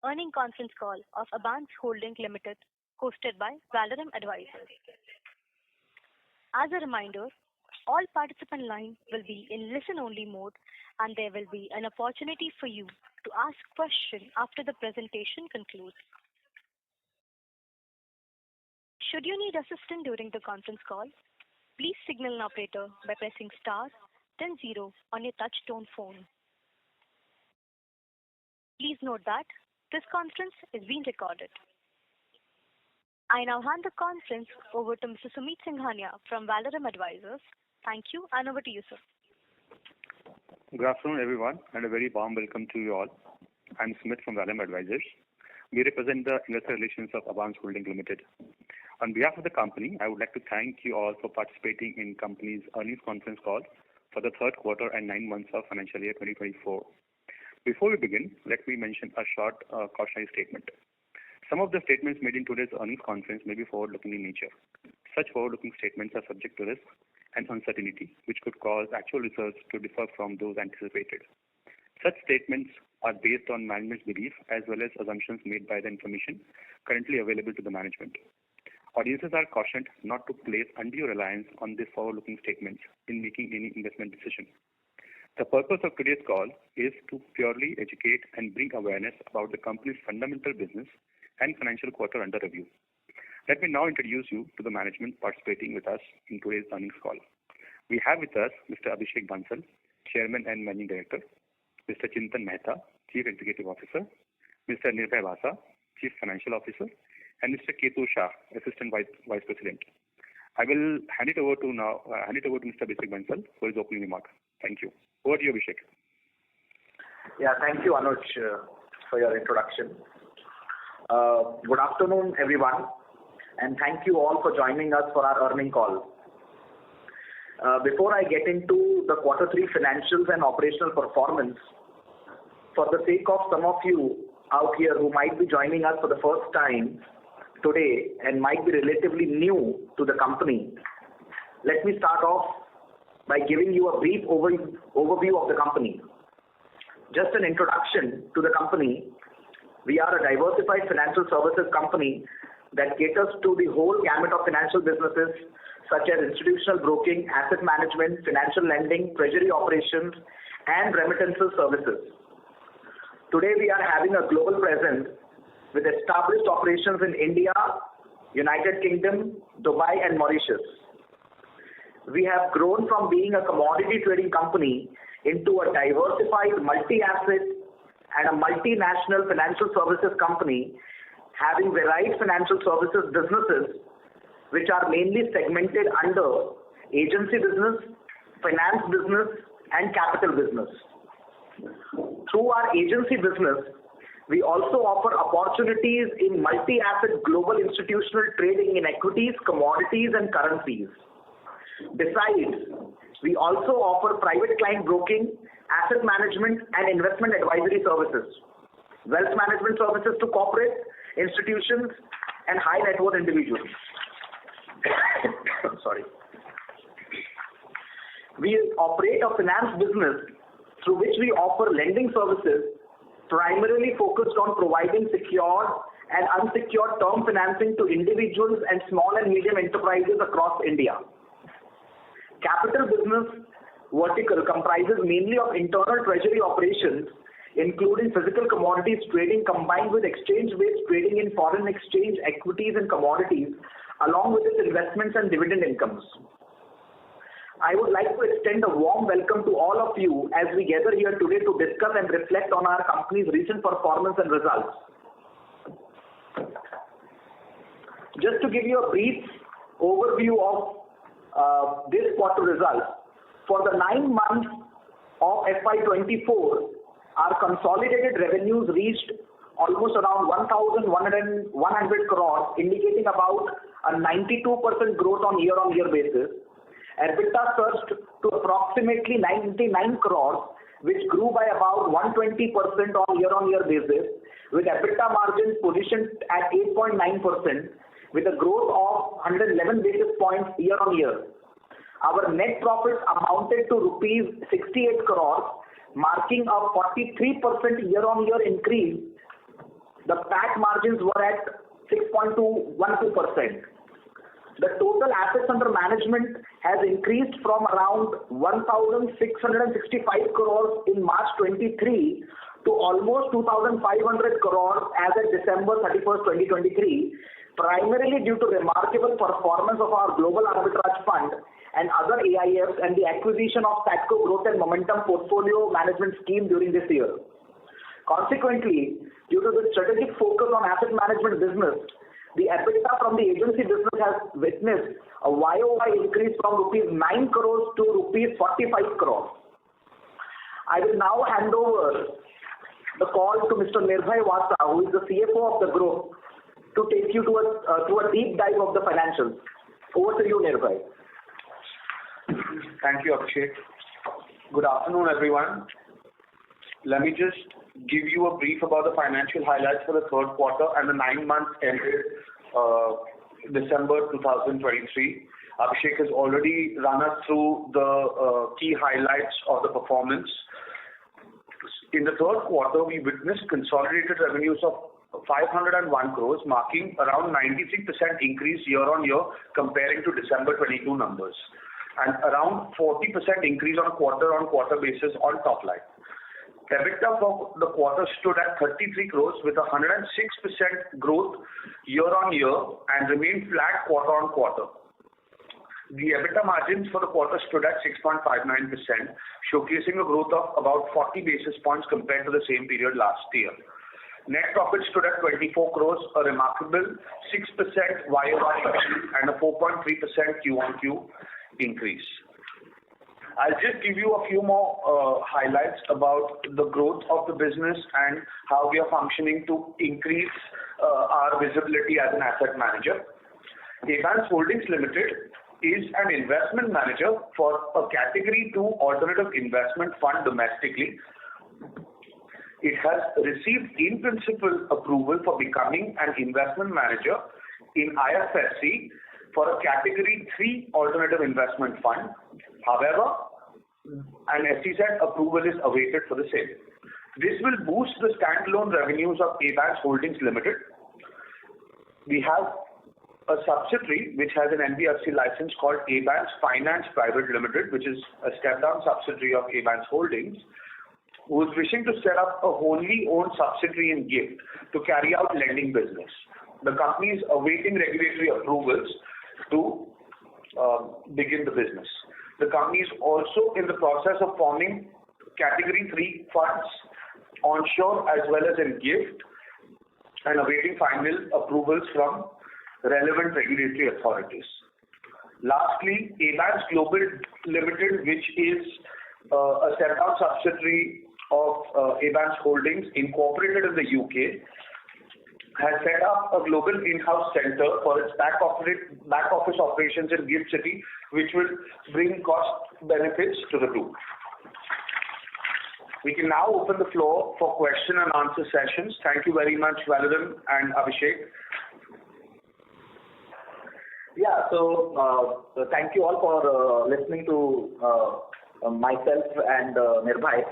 Earning conference call of Abans Holding Limited, hosted by Valorem Advisors. As a reminder, all participant lines will be in listen-only mode, and there will be an opportunity for you to ask questions after the presentation concludes. Should you need assistance during the conference call, please signal an operator by pressing star, then 0 on your touch-tone phone. Please note that this conference is being recorded. I now hand the conference over to Mr. Sumit Singhania from Valorem Advisors. Thank you, and over to you, sir. Good afternoon, everyone, and a very warm welcome to you all. I'm Sumit from Valorem Advisors. We represent the investor relations of Abans Holding Limited. On behalf of the company, I would like to thank you all for participating in company's earnings conference call for the third quarter and 9 months of financial year 2024. Before we begin, let me mention a short cautionary statement. Some of the statements made in today's earnings conference may be forward-looking in nature. Such forward-looking statements are subject to risk and uncertainty, which could cause actual results to differ from those anticipated. Such statements are based on management's belief as well as assumptions made by the information currently available to the management. Audiences are cautioned not to place undue reliance on these forward-looking statements in making any investment decision. The purpose of today's call is to purely educate and bring awareness about the company's fundamental business and financial quarter under review. Let me now introduce you to the management participating with us in today's earnings call. We have with us Mr. Abhishek Bansal, Chairman and Managing Director, Mr. Chintan Mehta, Chief Executive Officer, Mr. Nirbhay Vasa, Chief Financial Officer, and Mr. Ketu Shah, Assistant Vice President. I will hand it over to Mr. Abhishek Bansal for his opening remark. Thank you. Over to you, Abhishek. Yeah, thank you, Anuj, for your introduction. Good afternoon, everyone, and thank you all for joining us for our earning call. Before I get into the Quarter 3 financials and operational performance, for the sake of some of you out here who might be joining us for the first time today and might be relatively new to the company, let me start off by giving you a brief overview of the company. Just an introduction to the company. We are a diversified financial services company that caters to the whole gamut of financial businesses such as institutional broking, asset management, financial lending, treasury operations, and remittances services. Today we are having a global presence with established operations in India, United Kingdom, Dubai, and Mauritius. We have grown from being a commodity trading company into a diversified multi-asset and a multinational financial services company having varied financial services businesses which are mainly segmented under agency business, finance business, and capital business. Through our agency business, we also offer opportunities in multi-asset global institutional trading in equities, commodities, and currencies. Besides, we also offer private client broking, asset management, and investment advisory services, wealth management services to corporate, institutions, and high net worth individuals. Sorry. We operate a finance business through which we offer lending services primarily focused on providing secured and unsecured term financing to individuals and small and medium enterprises across India. Capital business vertical comprises mainly of internal treasury operations, including physical commodities trading combined with exchange-based trading in foreign exchange, equities, and commodities, along with its investments and dividend incomes. I would like to extend a warm welcome to all of you as we gather here today to discuss and reflect on our company's recent performance and results. Just to give you a brief overview of this quarter results, for the 9 months of FY24, our consolidated revenues reached almost around 1,100 crores, indicating about a 92% growth on year-on-year basis. EBITDA surged to approximately 99 crores, which grew by about 120% on year-on-year basis, with EBITDA margins positioned at 8.9%, with a growth of 111 basis points year-on-year. Our net profits amounted to rupees 68 crores, marking a 43% year-on-year increase PAT margins were at 6.12%. The total assets under management has increased from around 1,665 crores in March 23 to almost 2,500 crores as of December 31st, 2023, primarily due to remarkable performance of our Global Arbitrage Fund and other AIFs and the acquisition of Statco Growth and Momentum Portfolio Management Scheme during this year. Consequently, due to the strategic focus on asset management business, the EBITDA from the agency business has witnessed a YOY increase from rupees 9 crores to rupees 45 crores. I will now hand over the call to Mr. Nirbhay Vasa, who is the CFO of the group, to take you to a deep dive of the financials. Over to you, Nirbhay. Thank you, Abhishek. Good afternoon, everyone. Let me just give you a brief about the financial highlights for the third quarter and the 9 months ended December 2023. Abhishek has already run us through the key highlights of the performance. In the third quarter, we witnessed consolidated revenues of 501 crores, marking around 93% increase year-on-year comparing to December 22 numbers, and around 40% increase on a quarter-on-quarter basis on top line. EBITDA for the quarter stood at 33 crores with 106% growth year-on-year and remained flat quarter-on-quarter. The EBITDA margins for the quarter stood at 6.59%, showcasing a growth of about 40 basis points compared to the same period last year. Net profit stood at 24 crores, a remarkable 6% YOY and a 4.3% Q-on-Q increase. I'll just give you a few more highlights about the growth of the business and how we are functioning to increase our visibility as an asset manager. Abans Holdings Limited is an investment manager for a Category 2 alternative investment fund domestically. It has received in principle approval for becoming an investment manager in IFSC for a Category 3 alternative investment fund. However, an SEZ approval is awaited for the same. This will boost the standalone revenues of Abans Holdings Limited. We have a subsidiary which has an NBFC license called Abans Finance Private Limited, which is a step-down subsidiary of Abans Holdings, who is wishing to set up a wholly owned subsidiary in GIFT to carry out lending business. The company is awaiting regulatory approvals to begin the business. The company is also in the process of forming Category 3 funds onshore as well as in GIFT and awaiting final approvals from relevant regulatory authorities. Lastly, Abans Global Limited, which is a step-down subsidiary of Abans Holdings incorporated in the UK, has set up a global in-house center for its back office operations in GIFT City, which will bring cost benefits to the group. We can now open the floor for question and answer sessions. Thank you very much, Valerie and Abhishek. Yeah, so thank you all for listening to myself and Nirbhay.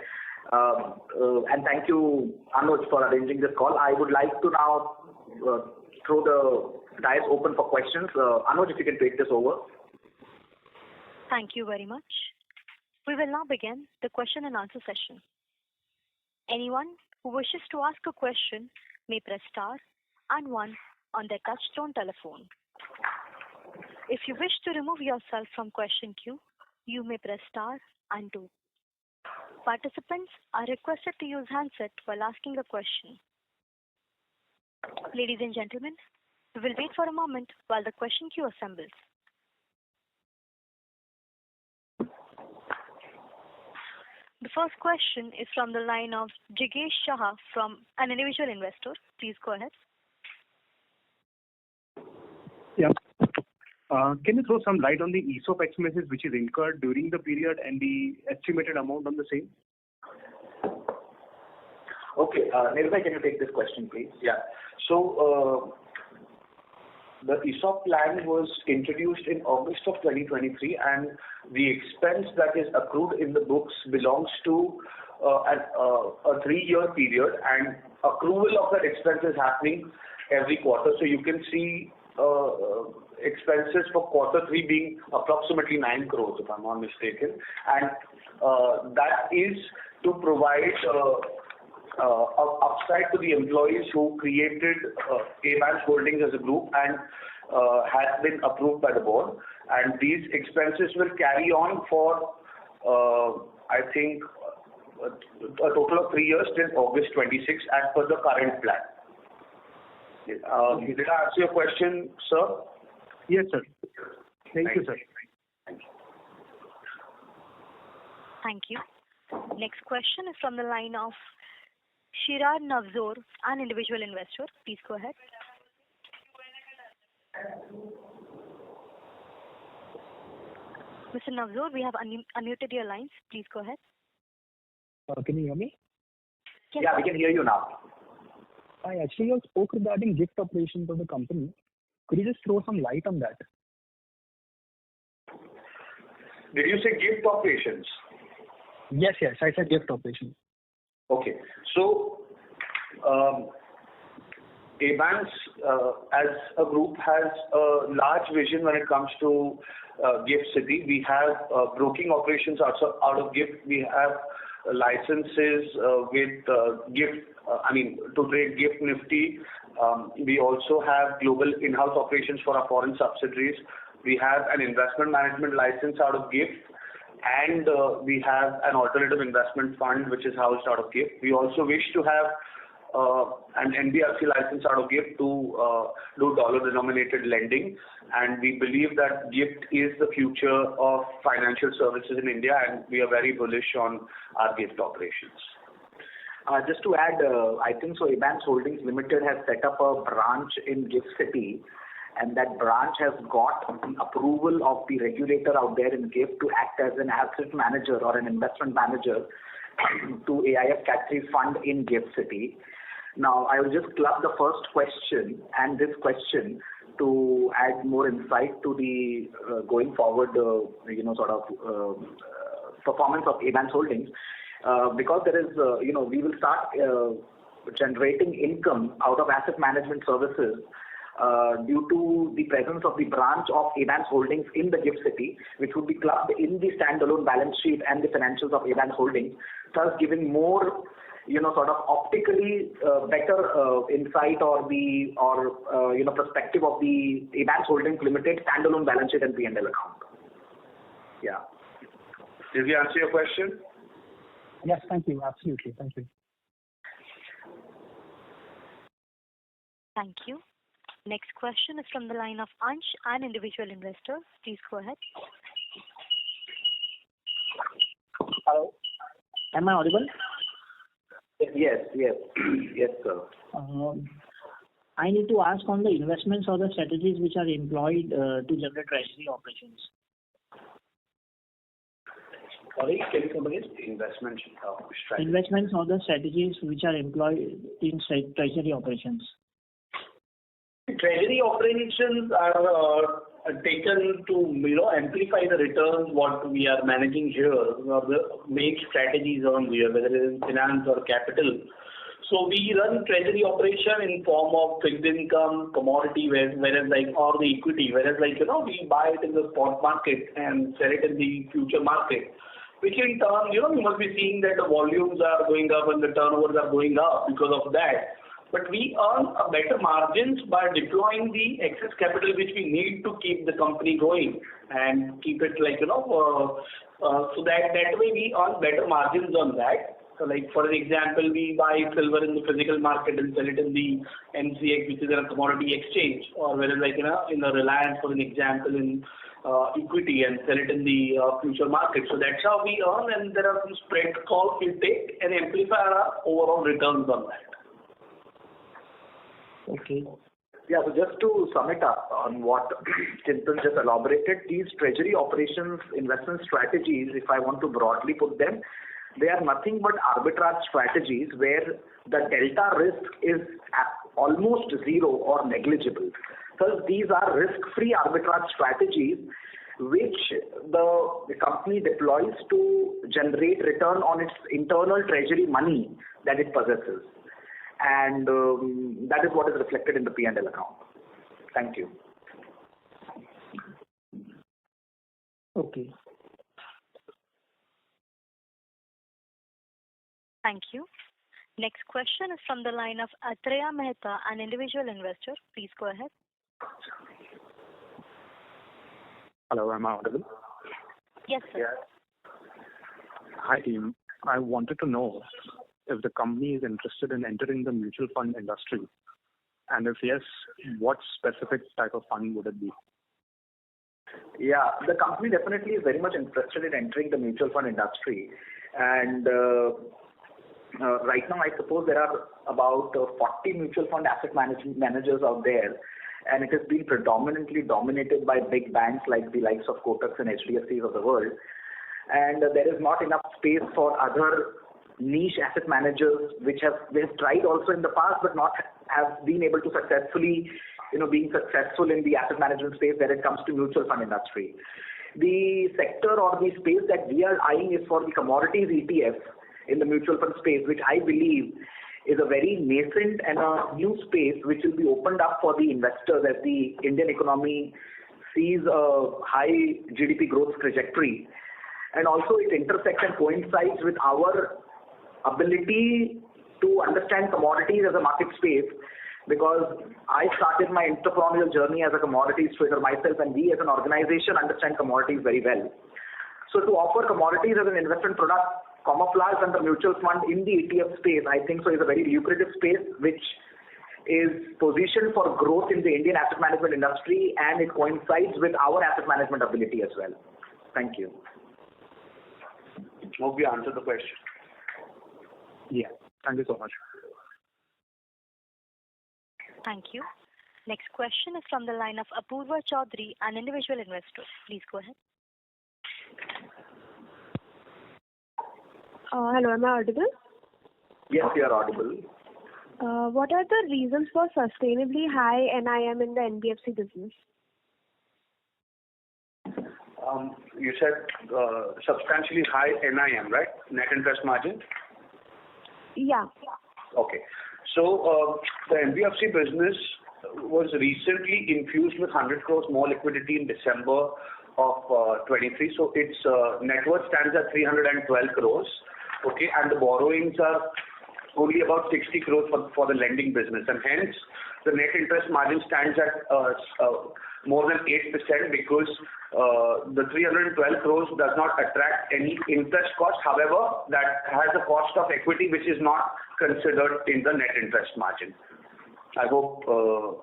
And thank you, Anuj, for arranging this call. I would like to now throw the dice open for questions. Anuj, if you can take this over. Thank you very much. We will now begin the question and answer session. Anyone who wishes to ask a question may press star and 1 on their touchtone telephone. If you wish to remove yourself from question queue, you may press star and 2. Participants are requested to use handset while asking a question. Ladies and gentlemen, we will wait for a moment while the question queue assembles. The first question is from the line of Jigesh Shah from an individual investor. Please go ahead. Yeah. Can you throw some light on the ESOP expenses which is incurred during the period and the estimated amount on the same? Okay, Nirbhay, can you take this question, please? Yeah. So, the ESOP plan was introduced in August of 2023, and the expense that is accrued in the books belongs to a 3-year period, and accrual of that expense is happening every quarter. So you can see expenses for quarter 3 being approximately 9 crores, if I'm not mistaken. And that is to provide upside to the employees who created Abans Holdings as a group and has been approved by the board. And these expenses will carry on for, I think, a total of 3 years till August 26 as per the current plan. Did I answer your question, sir? Yes, sir. Thank you, sir. Thank you. Thank you. Next question is from the line of Shirar Navzor, an individual investor. Please go ahead. Mr. Navzor, we have unmuted your lines. Please go ahead. Can you hear me? Yes, Yeah, we can hear you now. I actually spoke regarding gift operations of the company. Could you just throw some light on that? Did you say gift operations? Yes, I said gift operations. Okay. So, Abans as a group has a large vision when it comes to Gift City. We have broking operations out of Gift. We have licenses with Gift, to trade Gift Nifty. We also have global in-house operations for our foreign subsidiaries. We have an investment management license out of Gift. And we have an alternative investment fund which is housed out of Gift. We also wish to have an NBFC license out of Gift to do dollar-denominated lending. And we believe that Gift is the future of financial services in India, and we are very bullish on our Gift operations. Just to add, I think so Abans Holdings Limited has set up a branch in Gift City, and that branch has got the approval of the regulator out there in Gift to act as an asset manager or an investment manager to AIF Q3 fund in Gift City. Now, I will just club the first question and this question to add more insight to the going forward, performance of Abans Holdings. Because there is, we will start generating income out of asset management services due to the presence of the branch of Abans Holdings in the Gift City, which would be clubbed in the standalone balance sheet and the financials of Abans Holdings, thus giving more, optically better insight or perspective of the Abans Holdings Limited standalone balance sheet and P&L account. Yeah. Did we answer your question? Yes, thank you. Absolutely. Thank you. Thank you. Next question is from the line of Ansh, an individual investor. Please go ahead. Hello. Am I audible? Yes, sir. I need to ask on the investments or the strategies which are employed to generate treasury operations. Sorry, can you come again? Investment strategy. Investments or the strategies which are employed in treasury operations. Treasury operations are taken to amplify the returns what we are managing here, or the make strategies on here, whether it is finance or capital. So we run treasury operation in form of fixed income, commodity, whereas or the equity, whereas we buy it in the spot market and sell it in the future market. Which in turn, you must be seeing that the volumes are going up and the turnovers are going up because of that. But we earn a better margins by deploying the excess capital which we need to keep the company going and keep it so that way we earn better margins on that. So for example, we buy silver in the physical market and sell it in the MCX, which is a commodity exchange, or whether in the Reliance, for an example, in equity and sell it in the future market. So that's how we earn, and there are some spread calls we take and amplify our overall returns on that. Okay. Yeah, so just to sum it up on what Chintan just elaborated, these treasury operations investment strategies, if I want to broadly put them, they are nothing but arbitrage strategies where the delta risk is almost zero or negligible. Thus, these are risk-free arbitrage strategies which the company deploys to generate return on its internal treasury money that it possesses. and that is what is reflected in the P&L account. Thank you. Okay. Thank you. Next question is from the line of Atreya Mehta, an individual investor. Please go ahead. Hello, am I audible? Yes, sir. Yes. Hi, team. I wanted to know if the company is interested in entering the mutual fund industry, and if yes, what specific type of fund would it be? Yeah, the company definitely is very much interested in entering the mutual fund industry, and right now I suppose there are about 40 mutual fund asset managers out there, and it has been predominantly dominated by big banks like the likes of Kotak and HDFCs of the world, and there is not enough space for other niche asset managers which have tried also in the past but not have been able to successfully being successful in the asset management space when it comes to mutual fund industry. The sector or the space that we are eyeing is for the commodities ETF in the mutual fund space, which I believe is a very nascent and a new space which will be opened up for the investors as the Indian economy sees a high GDP growth trajectory. And also it intersects and coincides with our ability to understand commodities as a market space, because I started my entrepreneurial journey as a commodities trader myself, and we as an organization understand commodities very well. So to offer commodities as an investment product camouflaged under mutual fund in the ETF space, I think so is a very lucrative space which is positioned for growth in the Indian asset management industry, and it coincides with our asset management ability as well. Thank you. Hope we answered the question. Yeah, thank you so much. Thank you. Next question is from the line of Apurva Chaudhary, an individual investor. Please go ahead. Hello, am I audible? Yes, you are audible. What are the reasons for sustainably high NIM in the NBFC business? You said substantially high NIM, right? Net interest margin? Yeah. Okay. So the NBFC business was recently infused with 100 crores more liquidity in December of 23. So its net worth stands at 312 crores. Okay, and the borrowings are only about 60 crores for the lending business, and hence the net interest margin stands at more than 8% because the 312 crores does not attract any interest cost. However, that has a cost of equity which is not considered in the net interest margin. I hope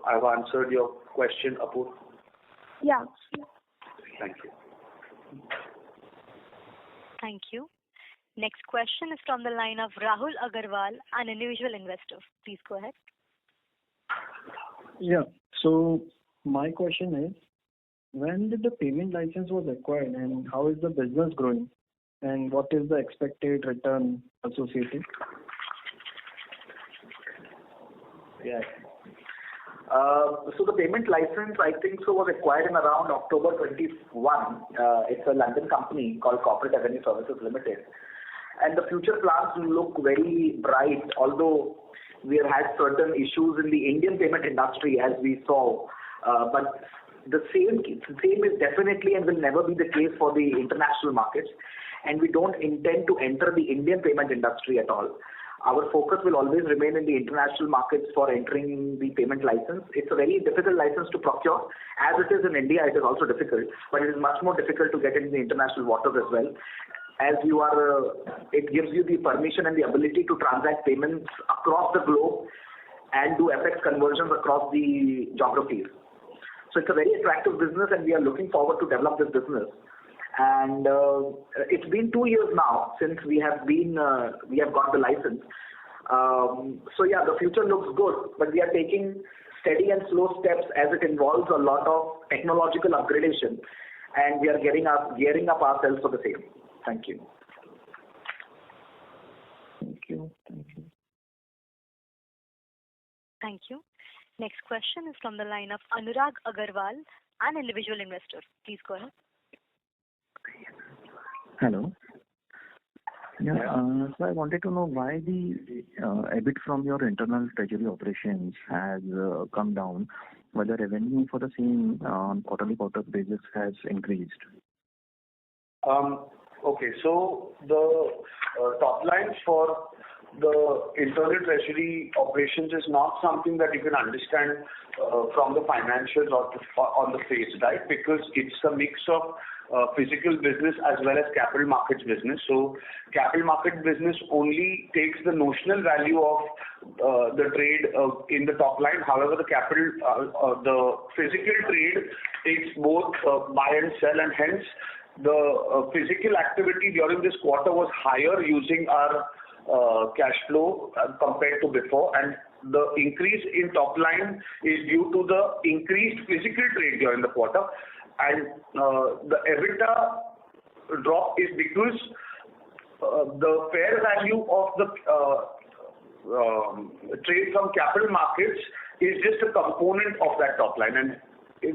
I've answered your question, Apur. Yeah. Thank you. Thank you. Next question is from the line of Rahul Agarwal, an individual investor. Please go ahead. Yeah. So my question is, when did the payment license was acquired, and how is the business growing, and what is the expected return associated? Yes. So the payment license, I think so, was acquired in around October 21. It's a London company called Corporate Avenue Services Limited. And the future plans look very bright, although we have had certain issues in the Indian payment industry as we saw. But the same is definitely and will never be the case for the international markets. And we don't intend to enter the Indian payment industry at all. Our focus will always remain in the international markets for entering the payment license. It's a very difficult license to procure. As it is in India, it is also difficult, but it is much more difficult to get into the international waters as well. As you are, it gives you the permission and the ability to transact payments across the globe and do FX conversions across the geographies. So it's a very attractive business, and we are looking forward to develop this business. And it's been 2 years now since we have got the license. So yeah, the future looks good, but we are taking steady and slow steps as it involves a lot of technological upgradation, and we are gearing up ourselves for the same. Thank you. Thank you. Thank you. Thank you. Next question is from the line of Anurag Agarwal, an individual investor. Please go ahead. Hello. So I wanted to know why the EBIT from your internal treasury operations has come down, while the revenue for the same on quarter basis has increased. Okay, so the top lines for the internal treasury operations is not something that you can understand from the financials or on the face, right? Because it's a mix of physical business as well as capital markets business. So capital market business only takes the notional value of the trade in the top line. However, the physical trade takes both buy and sell, and hence the physical activity during this quarter was higher using our cash flow compared to before, and the increase in top line is due to the increased physical trade during the quarter, and the EBITDA drop is because the fair value of the trade from capital markets is just a component of that top line, and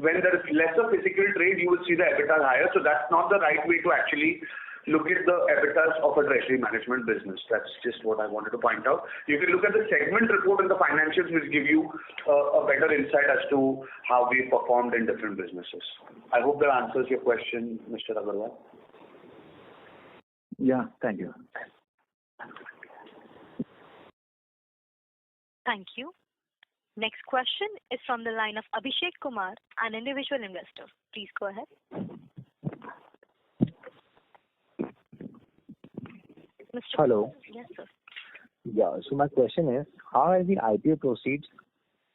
when there is lesser physical trade, you will see the EBITDA higher. So that's not the right way to actually look at the EBITDAs of a treasury management business. That's just what I wanted to point out. You can look at the segment report in the financials, which give you a better insight as to how we performed in different businesses. I hope that answers your question, Mr. Agarwal. Yeah, thank you. Thank you. Next question is from the line of Abhishek Kumar, an individual investor. Please go ahead. Mr. Hello. Yes, sir. Yeah, so my question is, how has the IPO proceeds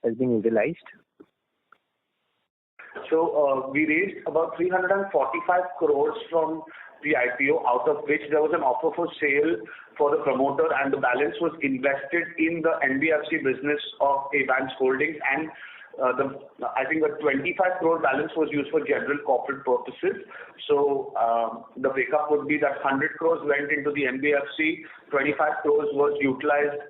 has been utilized? So we raised about 345 crores from the IPO, out of which there was an offer for sale for the promoter, and the balance was invested in the NBFC business of Abans Holdings, and I think the 25 crore balance was used for general corporate purposes. So the breakup would be that 100 crores went into the NBFC, 25 crores was utilized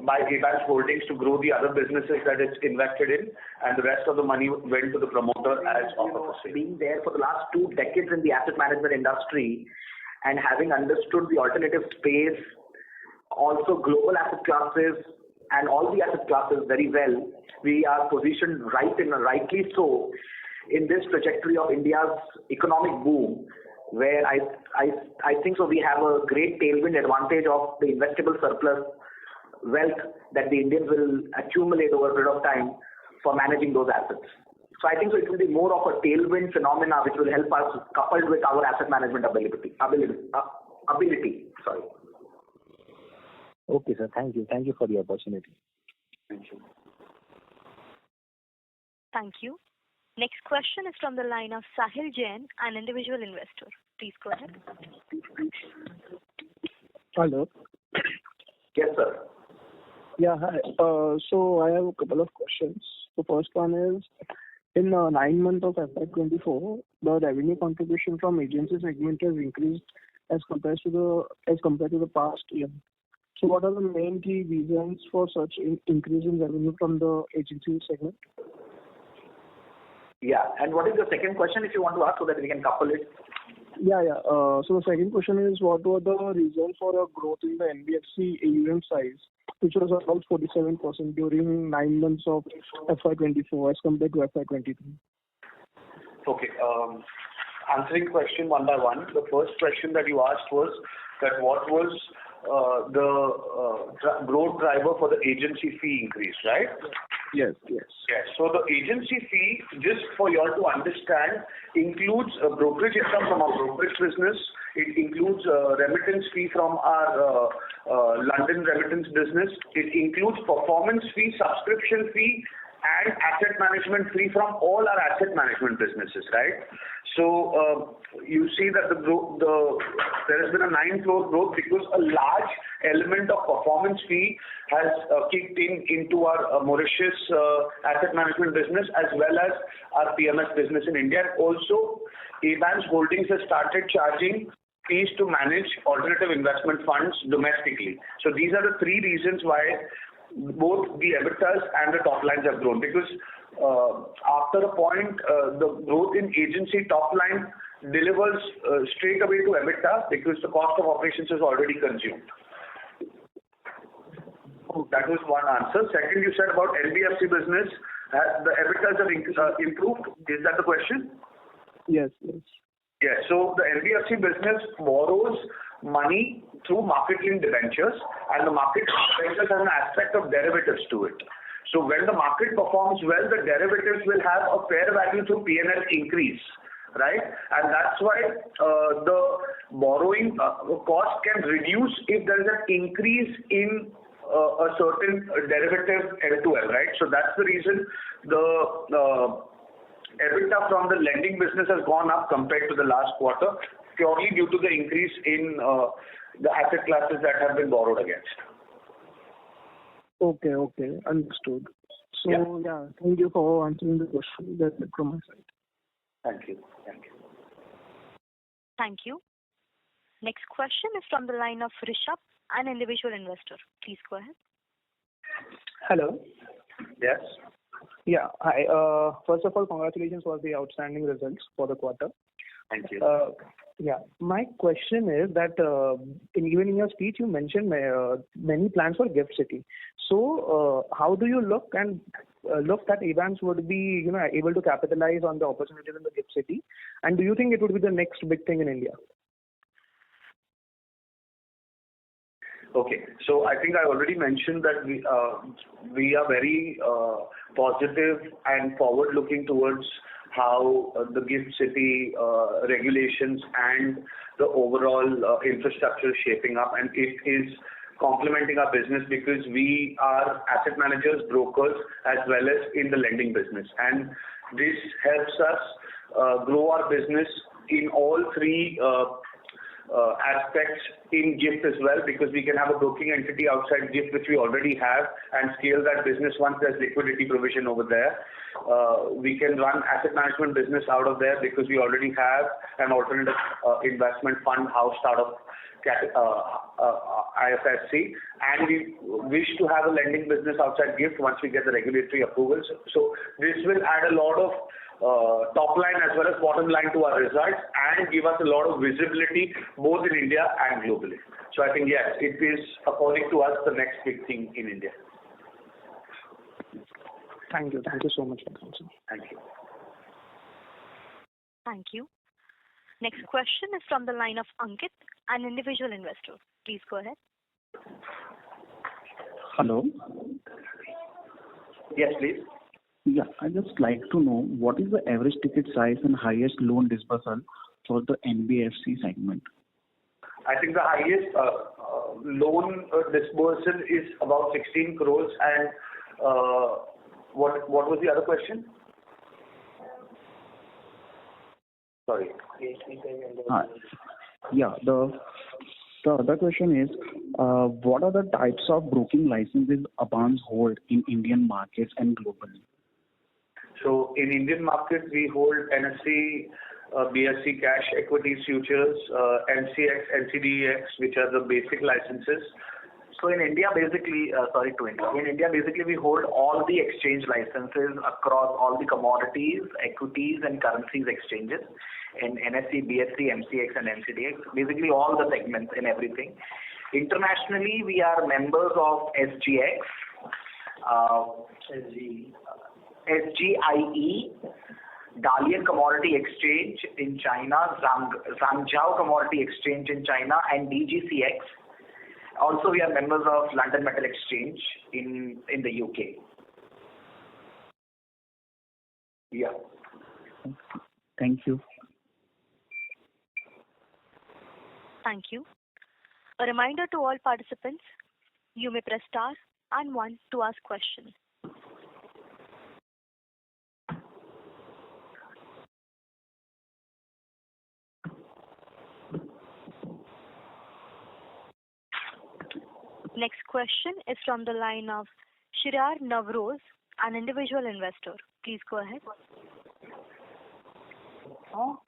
by Abans Holdings to grow the other businesses that it's invested in, and the rest of the money went to the promoter as offer for sale. Being there for the last 2 decades in the asset management industry and having understood the alternative space, also global asset classes and all the asset classes very well, we are positioned rightly so in this trajectory of India's economic boom, where I think so we have a great tailwind advantage of the investable surplus wealth that the Indians will accumulate over a period of time for managing those assets. So I think so it will be more of a tailwind phenomena which will help us coupled with our asset management ability. Sorry. Okay, sir. Thank you. Thank you for the opportunity. Thank you. Thank you. Next question is from the line of Sahil Jain, an individual investor. Please go ahead. Hello. Yes, sir. Yeah, hi. So I have a couple of questions. The first one is, in 9 months of FY24, the revenue contribution from agency segment has increased as compared to the past year. So what are the main key reasons for such increase in revenue from the agency segment? Yeah, and what is the second question if you want to ask so that we can couple it? Yeah. So the second question is, what were the reasons for a growth in the NBFC AUM size, which was about 47% during 9 months of FY24 as compared to FY23? Okay. Answering question one by one. The first question that you asked was that what was the growth driver for the agency fee increase, right? Yes. So the agency fee, just for you all to understand, includes a brokerage income from our brokerage business. It includes remittance fee from our London remittance business. It includes performance fee, subscription fee, and asset management fee from all our asset management businesses, right? So you see that there has been a 9 crore growth because a large element of performance fee has kicked into our Mauritius asset management business as well as our PMS business in India. Also, Abans Holdings has started charging fees to manage alternative investment funds domestically. So these are the 3 reasons why both the EBITDAs and the top lines have grown, because after a point, the growth in agency top line delivers straight away to EBITDA because the cost of operations is already consumed. That was one answer. Second, you said about NBFC business, the EBITDAs have improved. Is that the question? Yes. Yes. So the NBFC business borrows money through market-linked debentures, and the market debentures has an aspect of derivatives to it. So when the market performs well, the derivatives will have a fair value through P&L increase, right? And that's why the borrowing cost can reduce if there is an increase in a certain derivative L2L, right? So that's the reason the EBITDA from the lending business has gone up compared to the last quarter, purely due to the increase in the asset classes that have been borrowed against. Okay, understood. So yeah, thank you for answering the question. That's it from my side. Thank you. Thank you. Next question is from the line of Rishabh, an individual investor. Please go ahead. Hello. Yes. Yeah. Hi. First of all, congratulations for the outstanding results for the quarter. Thank you. Yeah. My question is that even in your speech you mentioned many plans for GIFT City. So how do you look that Abans would be able to capitalize on the opportunities in the GIFT City, and do you think it would be the next big thing in India? Okay. So I think I already mentioned that we are very positive and forward-looking towards how the GIFT City regulations and the overall infrastructure is shaping up, and it is complementing our business because we are asset managers, brokers, as well as in the lending business. And this helps us grow our business in all three aspects in GIFT as well, because we can have a broking entity outside GIFT, which we already have, and scale that business once there's liquidity provision over there. We can run asset management business out of there because we already have an alternative investment fund housed out of IFSC, and we wish to have a lending business outside GIFT once we get the regulatory approvals. So this will add a lot of top line as well as bottom line to our results and give us a lot of visibility both in India and globally. So I think yes, it is according to us the next big thing in India. Thank you so much for the answer. Thank you. Thank you. Next question is from the line of Ankit, an individual investor. Please go ahead. Hello. Yes, please. Yeah, I just like to know what is the average ticket size and highest loan disbursal for the NBFC segment? I think the highest loan disbursal is about 16 crores. And what was the other question? Sorry. Yeah, the other question is, what are the types of broking licenses Abans hold in Indian markets and globally? So in Indian market, we hold NSE, BSE cash equities futures, NCX, NCDEX, which are the basic licenses. So in India, basically, sorry to interrupt. In India, basically, we hold all the exchange licenses across all the commodities, equities, and currencies exchanges in NSE, BSE, MCX, and NCDX. Basically, all the segments in everything. Internationally, we are members of SGX, SGIE, Dalian Commodity Exchange in China, Zhangjiao Commodity Exchange in China, and DGCX. Also, we are members of London Metal Exchange in the UK. Yeah. Thank you. Thank you. A reminder to all participants, you may press star and 1 to ask questions. Next question is from the line of Shirar Navroz, an individual investor. Please go ahead.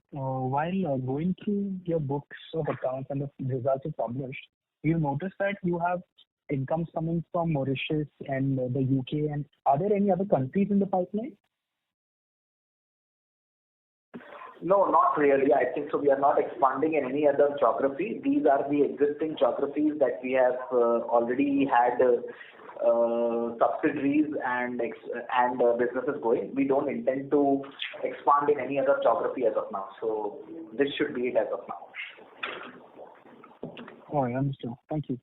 While going through your books of accounts and the results you published, you notice that you have incomes coming from Mauritius and the UK. And are there any other countries in the pipeline? No, not really. I think so. We are not expanding in any other geography. These are the existing geographies that we have already had subsidiaries and businesses going. We don't intend to expand in any other geography as of now. So this should be it as of now. Oh, I understand. Thank you.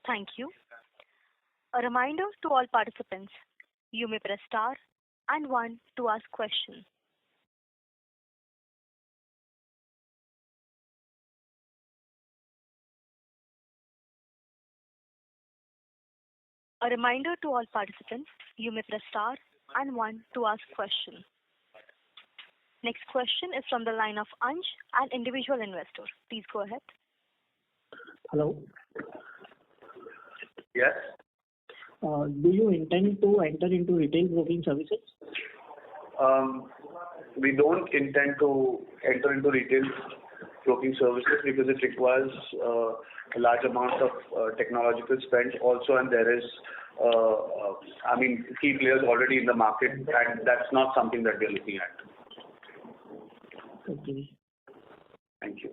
Thank you. A reminder to all participants, you may press star and 1 to ask questions. A reminder to all participants, you may press star and 1 to ask questions. Next question is from the line of Ansh, an individual investor. Please go ahead. Hello. Yes. Do you intend to enter into retail broking services? We don't intend to enter into retail broking services because it requires a large amount of technological spend also, and there is, key players already in the market, and that's not something that we're looking at. Okay. Thank you.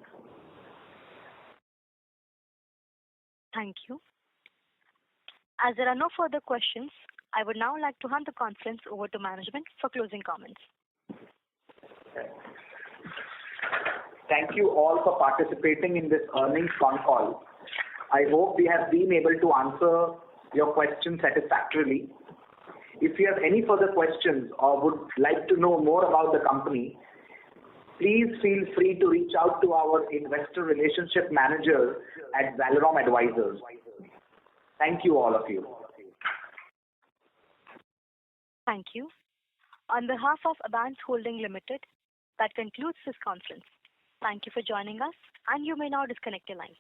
Thank you. As there are no further questions, I would now like to hand the conference over to management for closing comments. Thank you all for participating in this earnings con call. I hope we have been able to answer your questions satisfactorily. If you have any further questions or would like to know more about the company, please feel free to reach out to our investor relationship manager at Valorum Advisors. Thank you, all of you. Thank you. On behalf of Abans Holding Limited, that concludes this conference. Thank you for joining us, and you may now disconnect your lines.